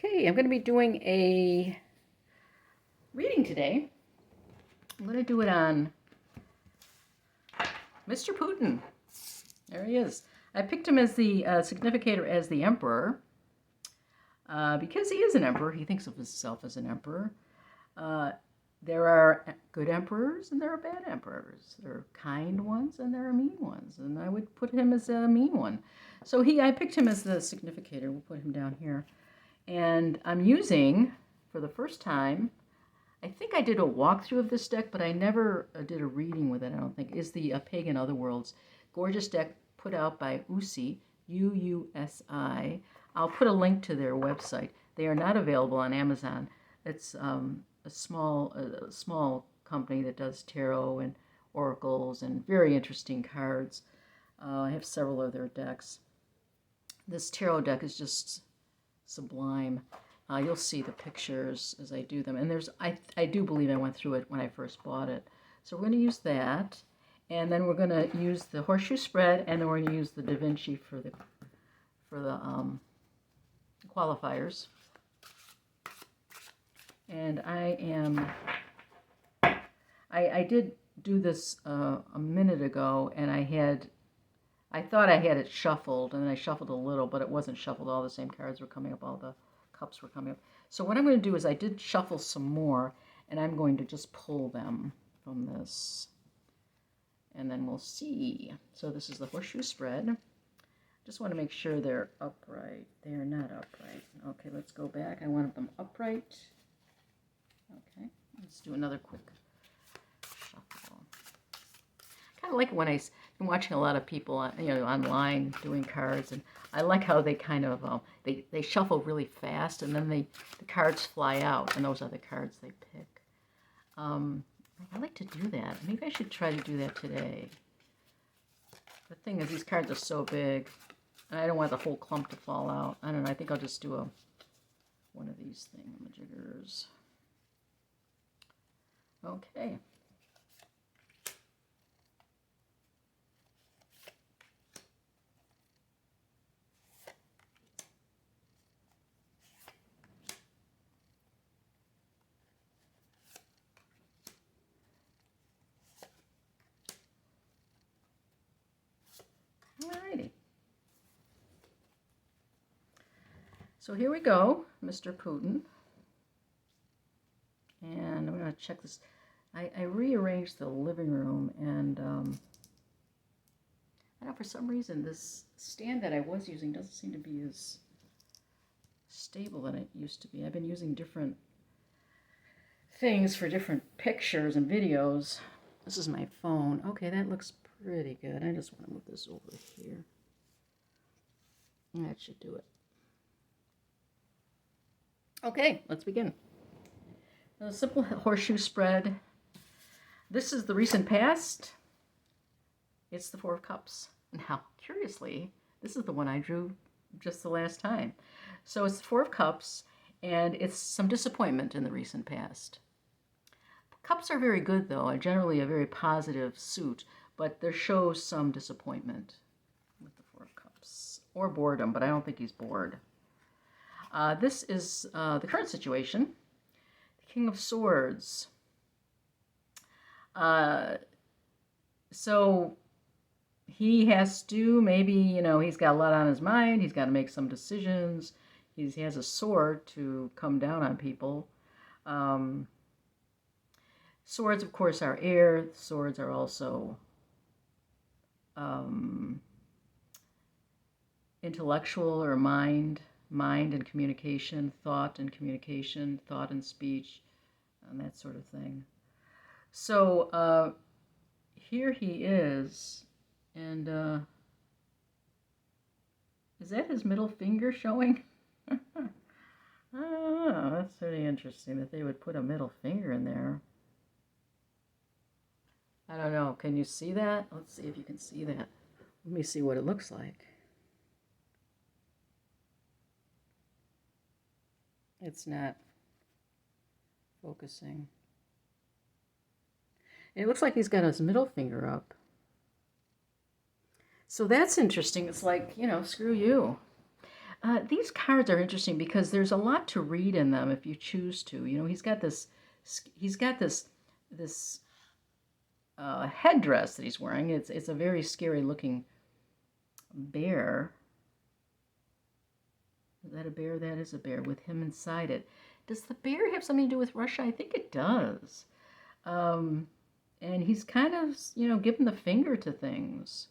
Okay, I'm going to be doing a reading today. I'm going to do it on Mr. Putin. There he is. I picked him as the significator as the emperor because he is an emperor. He thinks of himself as an emperor. There are good emperors and there are bad emperors. There are kind ones and there are mean ones. And I would put him as a mean one. So I picked him as the significator. We'll put him down here. And I'm using, for the first time, I think I did a walkthrough of this deck, but I never did a reading with it, I don't think, is the Pagan Otherworlds. Gorgeous deck put out by Usi, U-U-S-I. I'll put a link to their website. They are not available on Amazon. It's a small company that does tarot and oracles and very interesting cards. I have several of their decks. This tarot deck is just sublime. You'll see the pictures as I do them. And I do believe I went through it when I first bought it. So we're going to use that. And then we're going to use the horseshoe spread, and then we're going to use the Da Vinci for the qualifiers. And I did do this a minute ago, and I thought I had it shuffled, and then I shuffled a little, but it wasn't shuffled. All the same cards were coming up, all the cups were coming up. So what I'm going to do is I did shuffle some more, and I'm going to just pull them from this, and then we'll see. So this is the horseshoe spread. Just want to make sure they're upright. They are not upright. Okay, let's go back. I wanted them upright. Okay, let's do another quick shuffle. Kind of like when I've been watching a lot of people, online doing cards, and I like how they kind of they shuffle really fast, and then the cards fly out, and those are the cards they pick. I like to do that. Maybe I should try to do that today. The thing is, these cards are so big, and I don't want the whole clump to fall out. I don't know. I think I'll just do one of these thingamajiggers. Okay. Alrighty. So here we go, Mr. Putin. And I'm going to check this. I rearranged the living room, and I don't know, for some reason this stand that I was using doesn't seem to be as stable than it used to be. I've been using different things for different pictures and videos. This is my phone. Okay, that looks pretty good. I just want to move this over here. That should do it. Okay, let's begin. A simple horseshoe spread. This is the recent past. It's the Four of Cups. Now, curiously, this is the one I drew just the last time. So it's the Four of Cups, and it's some disappointment in the recent past. Cups are very good, though, generally a very positive suit, but there shows some disappointment with the Four of Cups, or boredom, but I don't think he's bored. This is the current situation. The King of Swords. So he has to, maybe, he's got a lot on his mind. He's got to make some decisions. He has a sword to come down on people. Swords, of course, are air. Swords are also intellectual or mind and communication, thought and communication, thought and speech, and that sort of thing. So here he is, and is that his middle finger showing? I don't know. That's really interesting that they would put a middle finger in there. I don't know. Can you see that? Let's see if you can see that. Let me see what it looks like. It's not focusing. It looks like he's got his middle finger up. So that's interesting. It's like, screw you. These cards are interesting because there's a lot to read in them if you choose to. You know, he's got this headdress that he's wearing. It's a very scary looking bear. Is that a bear? That is a bear with him inside it. Does the bear have something to do with Russia? I think it does. And he's kind of, you know, giving the finger to things.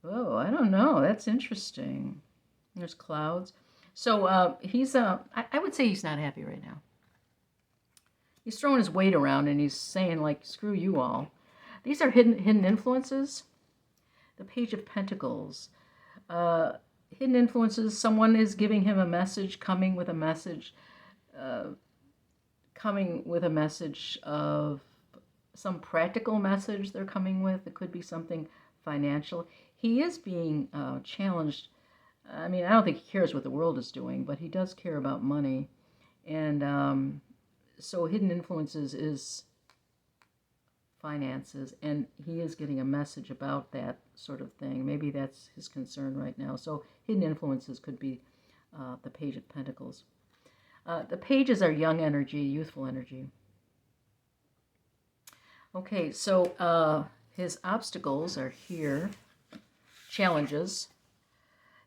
Oh, I don't know. That's interesting. There's clouds. So he's, I would say he's not happy right now. He's throwing his weight around and he's saying, like, screw you all. These are hidden influences. The Page of Pentacles. Hidden influences. Someone is giving him a message, coming with a message of some practical message they're coming with. It could be something financial. He is being challenged. I mean, I don't think he cares what the world is doing, but he does care about money. And so hidden influences is finances, and he is getting a message about that sort of thing. Maybe that's his concern right now. So hidden influences could be the Page of Pentacles. The pages are young energy, youthful energy. Okay, so his obstacles are here. Challenges,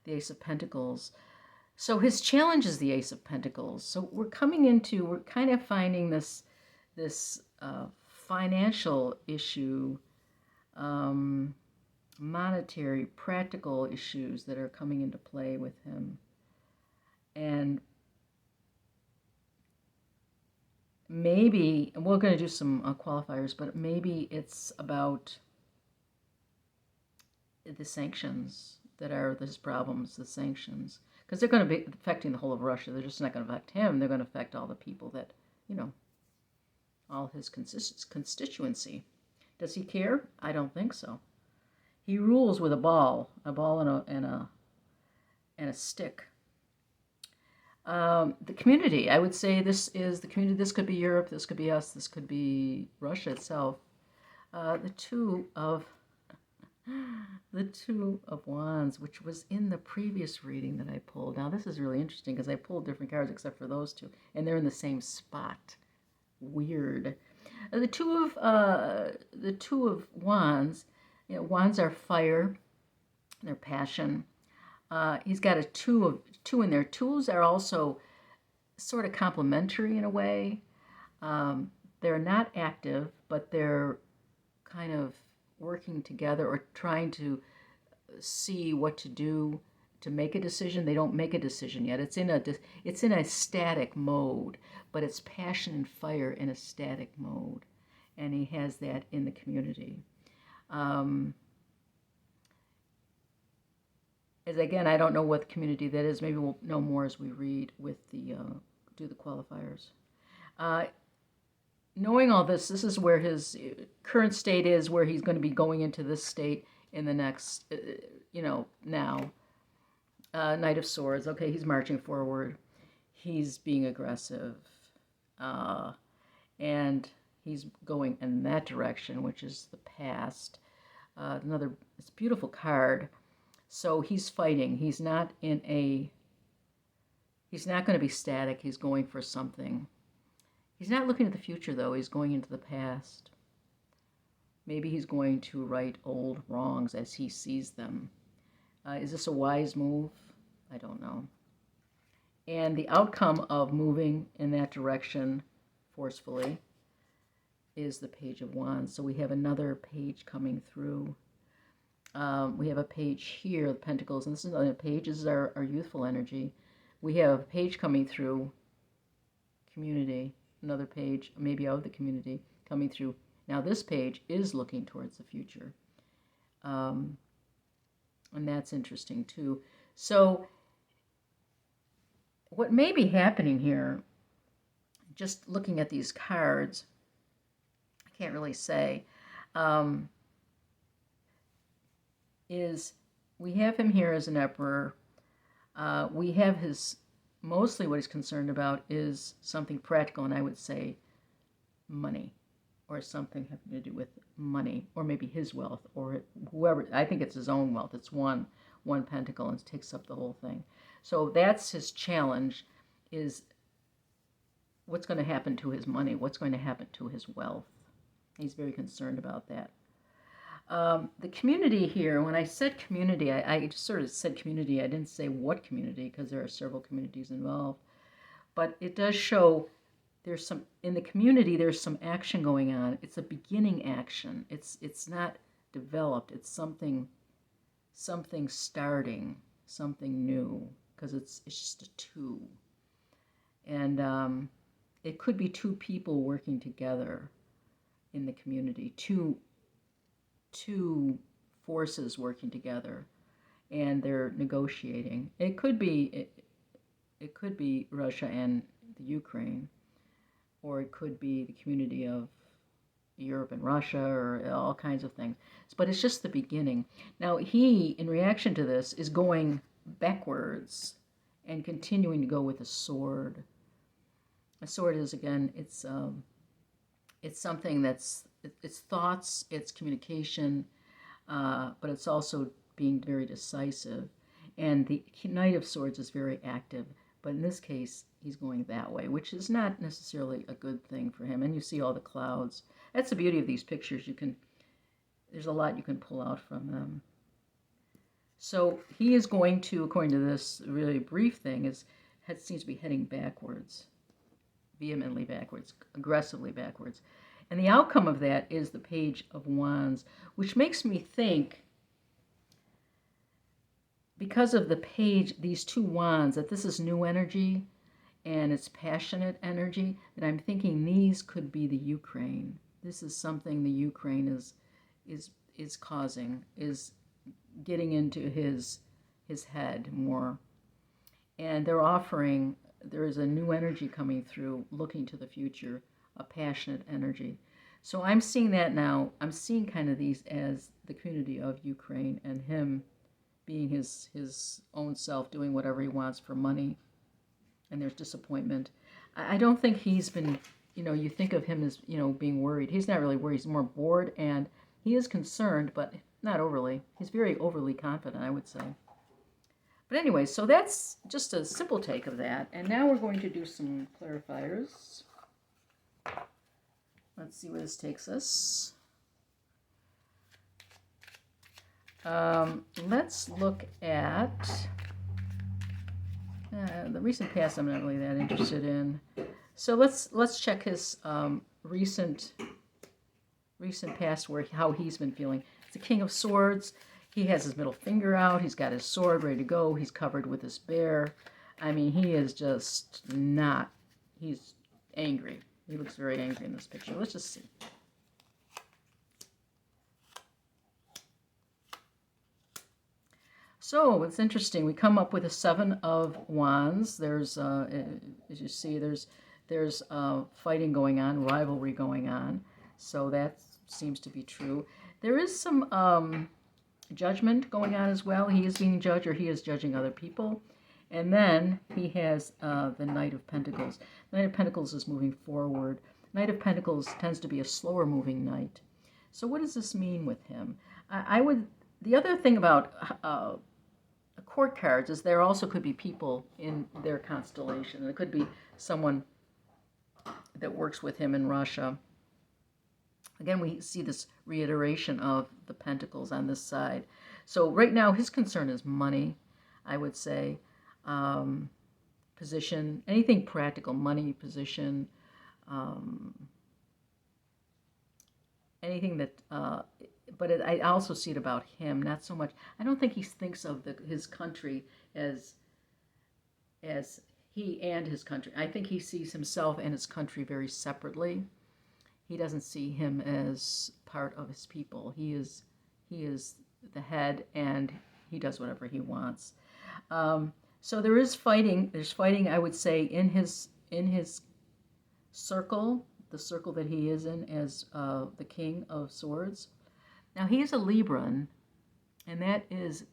the Ace of Pentacles. So his challenge is the Ace of Pentacles. So we're kind of finding this financial issue, monetary, practical issues that are coming into play with him. And maybe, and we're going to do some qualifiers, but maybe it's about the sanctions that are his problems, the sanctions. Because they're going to be affecting the whole of Russia. They're just not going to affect him. They're going to affect all the people that, you know, all his constituency. Does he care? I don't think so. He rules with a ball and a stick. The community. I would say this is the community. This could be Europe. This could be us. This could be Russia itself. The Two of Wands, which was in the previous reading that I pulled. Now this is really interesting because I pulled different cards except for those two, and they're in the same spot. Weird. The Two of Wands. You know, wands are fire. They're passion. He's got a two in there. Twos are also sort of complementary in a way. They're not active, but they're kind of working together or trying to see what to do to make a decision. They don't make a decision yet. It's in a static mode, but it's passion and fire in a static mode, and he has that in the community. As again, I don't know what community that is. Maybe we'll know more as we read with the do the qualifiers. Knowing all this, this is where his current state is, where he's going to be going into this state in the next, now. Knight of Swords. Okay, he's marching forward. He's being aggressive. And he's going in that direction, which is the past. It's a beautiful card. So he's fighting. He's not going to be static. He's going for something. He's not looking at the future, though. He's going into the past. Maybe he's going to right old wrongs as he sees them. Is this a wise move? I don't know. And the outcome of moving in that direction forcefully is the Page of Wands. So we have another page coming through. We have a page here, the Pentacles, and this is another page. This is our youthful energy. We have a page coming through, community, another page, maybe of the community, coming through. Now this page is looking towards the future. And that's interesting too. So what may be happening here, just looking at these cards, I can't really say, is we have him here as an emperor. We have mostly what he's concerned about is something practical, and I would say money, or something having to do with money, or maybe his wealth, or whoever. I think it's his own wealth. It's one pentacle, and it takes up the whole thing. So that's his challenge, is what's going to happen to his money, what's going to happen to his wealth. He's very concerned about that. The community here, when I said community, I just sort of said community. I didn't say what community, because there are several communities involved. But it does show there's some, in the community, there's some action going on. It's a beginning action. It's not developed. It's something starting, something new, because it's just a two. And it could be two people working together in the community, two forces working together, and they're negotiating. It could be Russia and the Ukraine, or it could be the community of Europe and Russia, or all kinds of things. But it's just the beginning. Now he, in reaction to this, is going backwards and continuing to go with a sword. A sword is, again, it's something that's, it's thoughts, it's communication, but it's also being very decisive. And the Knight of Swords is very active, but in this case, he's going that way, which is not necessarily a good thing for him. And you see all the clouds. That's the beauty of these pictures. There's a lot you can pull out from them. So he is going to, according to this really brief thing, seems to be heading backwards, vehemently backwards, aggressively backwards. And the outcome of that is the Page of Wands, which makes me think, because of the page, these two wands, that this is new energy and it's passionate energy, that I'm thinking these could be the Ukraine. This is something the Ukraine is causing, is getting into his head more. And they're offering, there is a new energy coming through, looking to the future, a passionate energy. So I'm seeing that now. I'm seeing kind of these as the community of Ukraine, and him being his own self, doing whatever he wants for money. And there's disappointment. I don't think he's been, you think of him as, being worried. He's not really worried. He's more bored, and he is concerned, but not overly. He's very overly confident, I would say. But anyway, so that's just a simple take of that. And now we're going to do some clarifiers. Let's see where this takes us. Let's look at the recent past. I'm not really that interested in. So let's check his recent past, how he's been feeling. It's the King of Swords. He has his middle finger out. He's got his sword ready to go. He's covered with his bear. I mean, he is just not. He's angry. He looks very angry in this picture. Let's just see. So it's interesting. We come up with a Seven of Wands. There's, as you see, there's fighting going on, rivalry going on. So that seems to be true. There is some judgment going on as well. He is being judged, or he is judging other people. And then he has the Knight of Pentacles. The Knight of Pentacles is moving forward. Knight of Pentacles tends to be a slower moving knight. So what does this mean with him? The other thing about court cards is there also could be people in their constellation. It could be someone that works with him in Russia. Again, we see this reiteration of the pentacles on this side. So right now, his concern is money, I would say. Position, anything practical, money, position, anything that, but I also see it about him, not so much. I don't think he thinks of his country as he and his country. I think he sees himself and his country very separately. He doesn't see him as part of his people. He is the head, and he does whatever he wants. So there is fighting. There's fighting, I would say, in his circle, the circle that he is in as the King of Swords. Now he is a Libran, and that is,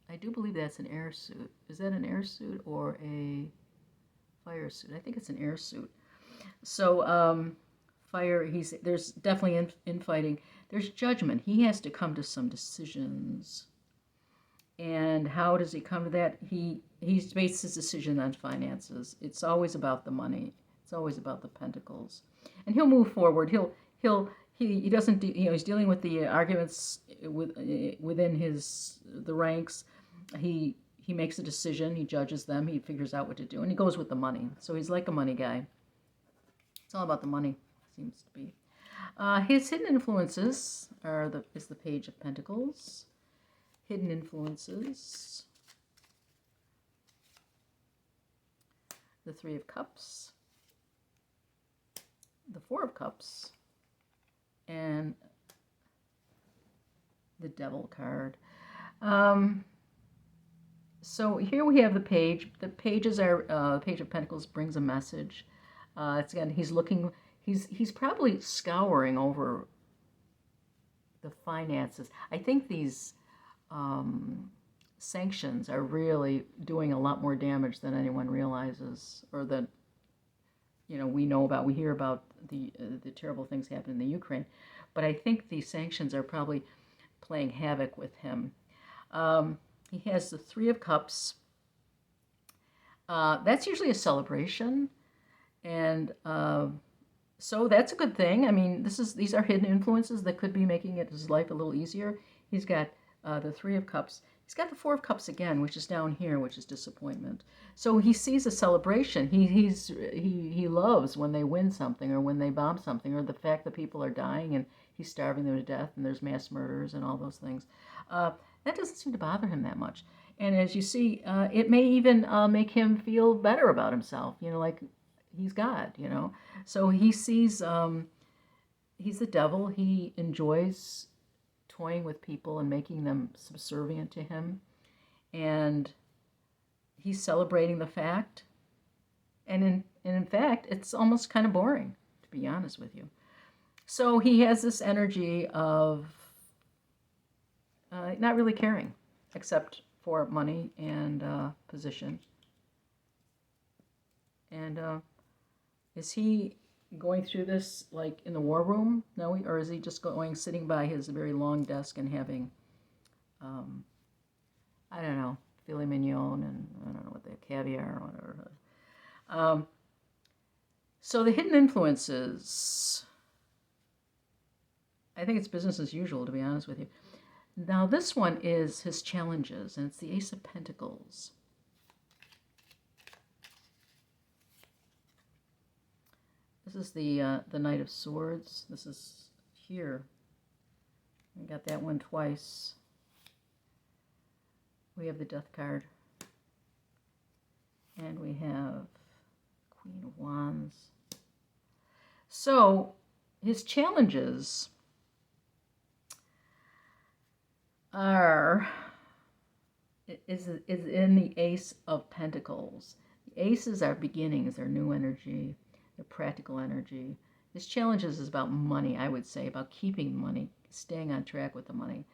I do believe that's an air suit. Is that an air suit or a fire suit? I think it's an air suit. So fire. There's definitely infighting. There's judgment. He has to come to some decisions. And how does he come to that? He's based his decision on finances. It's always about the money. It's always about the pentacles. And he'll move forward. He doesn't he's dealing with the arguments within the ranks. He makes a decision, he judges them, he figures out what to do, and he goes with the money. So he's like a money guy. It's all about the money, seems to be. His hidden influences is the Page of Pentacles. Hidden influences. The Three of Cups. The Four of Cups. And the Devil card. So here we have the page. The pages are the Page of Pentacles brings a message. It's again he's probably scouring over the finances. I think these sanctions are really doing a lot more damage than anyone realizes, or that we know about. We hear about the terrible things happening in the Ukraine, but I think these sanctions are probably playing havoc with him. He has the Three of Cups. That's usually a celebration, and so that's a good thing. I mean, these are hidden influences that could be making his life a little easier. He's got the Three of Cups. He's got the Four of Cups again, which is down here, which is disappointment. So he sees a celebration. He loves when they win something, or when they bomb something, or the fact that people are dying and he's starving them to death, and there's mass murders and all those things. That doesn't seem to bother him that much. And as you see, it may even make him feel better about himself, like he's God, So he sees, he's the devil. He enjoys toying with people and making them subservient to him. And he's celebrating the fact. And in fact, it's almost kind of boring, to be honest with you. So he has this energy of not really caring, except for money and position. And is he going through this like in the war room? No, or is he just sitting by his very long desk and having, I don't know, filet mignon and I don't know what caviar or whatever. So the hidden influences, I think it's business as usual, to be honest with you. Now this one is his challenges, and it's the Ace of Pentacles. This is the Knight of Swords. This is here. I got that one twice. We have the Death card. And we have Queen of Wands. So his challenges is in the Ace of Pentacles. The aces are beginnings, they're new energy, they're practical energy. His challenges is about money, I would say, about keeping money, staying on track with the money.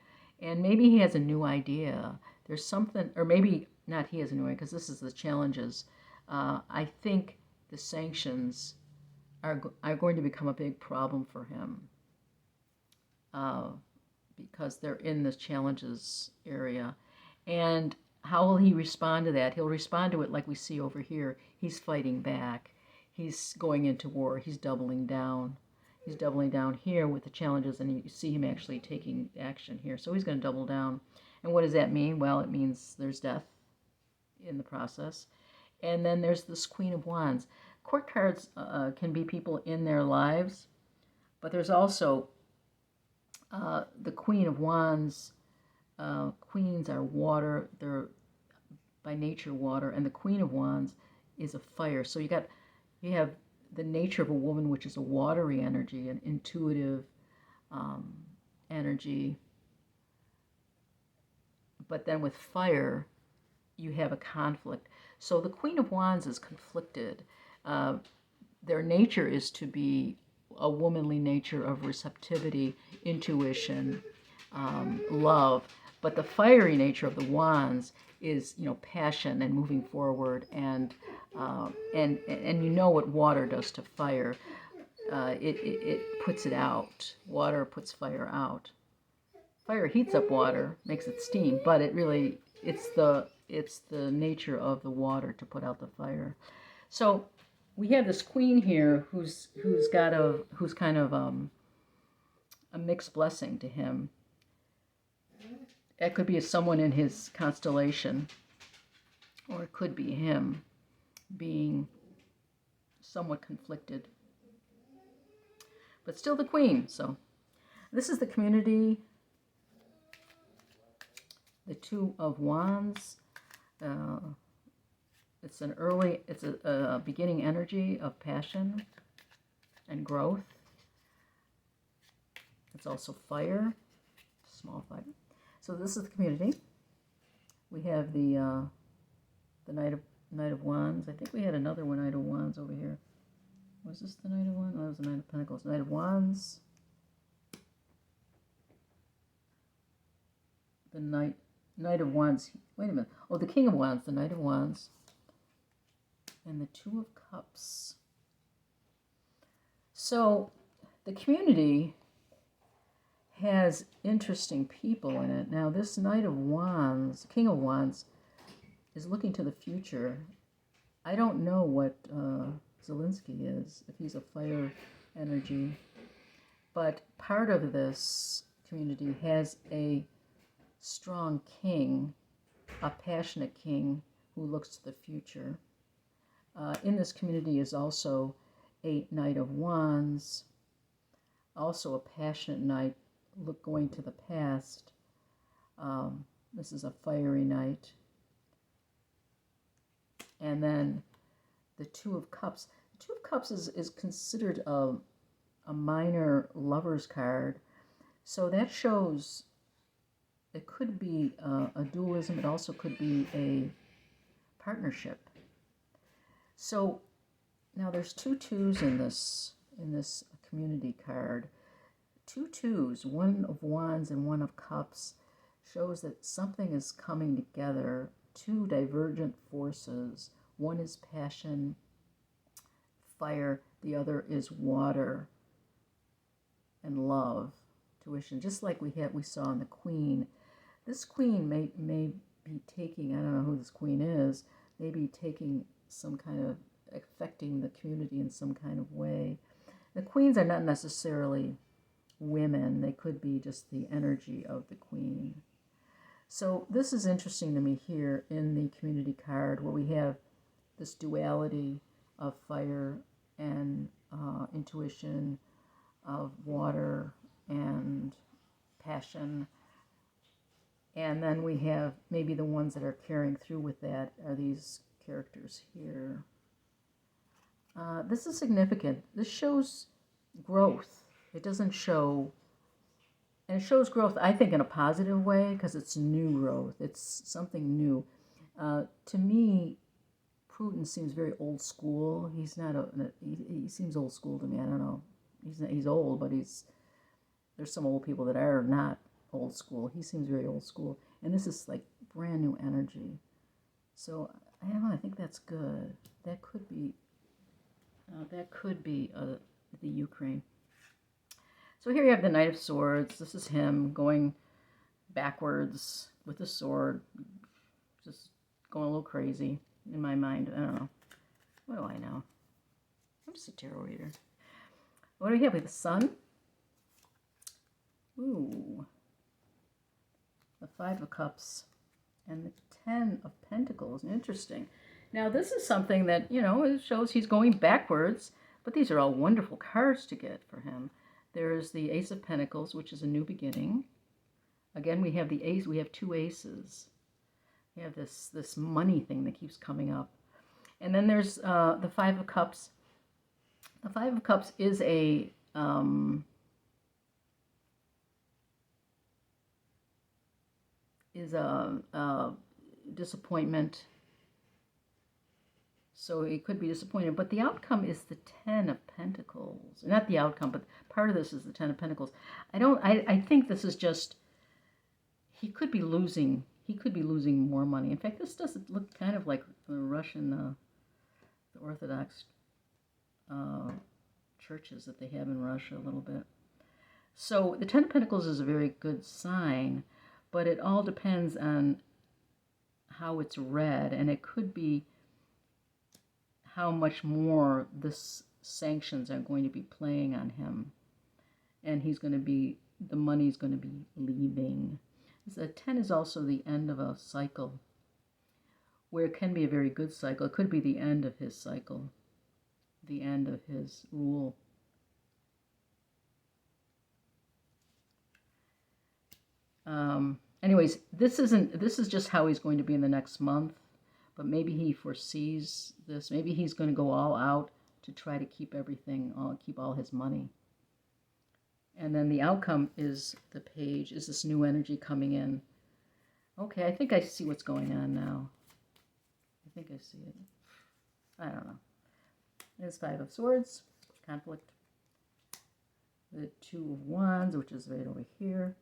And maybe he has a new idea. There's something, or maybe not he has a new idea, because this is the challenges. I think the sanctions are going to become a big problem for him. Because they're in the challenges area. And how will he respond to that? He'll respond to it like we see over here. He's fighting back. He's going into war. He's doubling down. He's doubling down here with the challenges, and you see him actually taking action here. So he's going to double down. And what does that mean? Well, it means there's death in the process. And then there's this Queen of Wands. Court cards can be people in their lives, but there's also the Queen of Wands. Queens are water. They're by nature water, and the Queen of Wands is a fire. So you have the nature of a woman, which is a watery energy, an intuitive energy. But then with fire, you have a conflict. So the Queen of Wands is conflicted. Their nature is to be a womanly nature of receptivity, intuition, love. But the fiery nature of the wands is, passion and moving forward, and you know what water does to fire. It puts it out. Water puts fire out. Fire heats up water, makes it steam, but it really it's the nature of the water to put out the fire. So we have this queen here who's kind of a mixed blessing to him. It could be someone in his constellation, or it could be him being somewhat conflicted, but still the queen. So this is the community. The Two of Wands. It's a beginning energy of passion and growth. It's also fire, small fire. So this is the community. We have the Knight of Wands. I think we had another one, Knight of Wands over here. Was this the Knight of Wands? No, that was the Knight of Pentacles. Knight of Wands. The Knight of Wands. Wait a minute. Oh, the King of Wands, the Knight of Wands. And the Two of Cups. So the community has interesting people in it. Now, this Knight of Wands, King of Wands, is looking to the future. I don't know what Zelensky is, if he's a fire energy. But part of this community has a strong king, a passionate king who looks to the future. In this community is also a Knight of Wands, also a passionate knight going to the past. This is a fiery knight. And then the Two of Cups. The Two of Cups is considered a minor lover's card. So that shows it could be a dualism. It also could be a partnership. So now there's two twos in this community card. Two twos, one of Wands and one of Cups, shows that something is coming together. Two divergent forces. One is passion, fire. The other is water and love, tuition. Just like we saw in the Queen. This Queen may be taking, I don't know who this Queen is, maybe taking some kind of, affecting the community in some kind of way. The Queens are not necessarily women. They could be just the energy of the Queen. So this is interesting to me here in the community card, where we have this duality of fire and intuition, of water and passion. And then we have maybe the ones that are carrying through with that are these characters here. This is significant. This shows growth. It doesn't show, and it shows growth, I think, in a positive way, because it's new growth. It's something new. To me, Putin seems very old school. He's not he seems old school to me. I don't know. He's old, but there's some old people that are not old school. He seems very old school. And this is like brand new energy. So I don't know, I think that's good. That could be the Ukraine. So here you have the Knight of Swords. This is him going backwards with the sword, just going a little crazy in my mind. I don't know. What do I know? I'm just a tarot reader. What do we have? We have the Sun. Ooh. The Five of Cups. And the Ten of Pentacles. Interesting. Now, this is something that, it shows he's going backwards, but these are all wonderful cards to get for him. There's the Ace of Pentacles, which is a new beginning. Again, we have the Ace. We have two aces. We have this money thing that keeps coming up. And then there's the Five of Cups. The Five of Cups is a disappointment. So it could be disappointed, but the outcome is the Ten of Pentacles. Not the outcome, but part of this is the Ten of Pentacles. I think this is just, he could be losing more money. In fact, this does look kind of like the Russian, the Orthodox churches that they have in Russia a little bit. So the Ten of Pentacles is a very good sign, but it all depends on how it's read, and it could be how much more this sanctions are going to be playing on him, and he's going to be, the money's going to be leaving. The 10 is also the end of a cycle, where it can be a very good cycle. It could be the end of his cycle, the end of his rule. Anyways, this is just how he's going to be in the next month, but maybe he foresees this. Maybe he's going to go all out to try to keep everything, keep all his money. And then the outcome is the page, is this new energy coming in. Okay, I think I see what's going on now. I think I see it. I don't know. There's 5 of Swords, conflict. The 2 of Wands, which is right over here.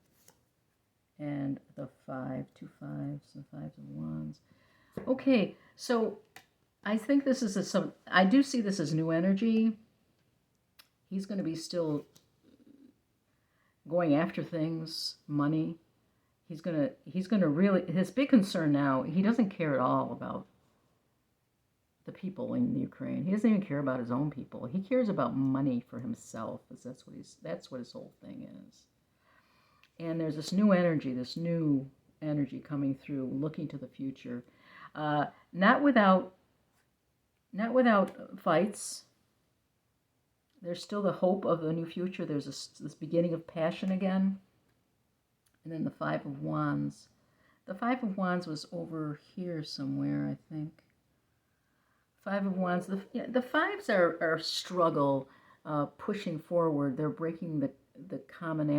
And the 5, 2 5s, the 5s of Wands. Okay, so I think this is I do see this as new energy. He's going to be still going after things, money. He's going to really, his big concern now, he doesn't care at all about the people in Ukraine. He doesn't even care about his own people. He cares about money for himself. That's what his whole thing is. And there's this new energy coming through, looking to the future. Not without fights. There's still the hope of a new future. There's this beginning of passion again. And then the 5 of Wands. The 5 of Wands was over here somewhere, I think. 5 of Wands. The 5s are struggle, pushing forward. They're breaking the common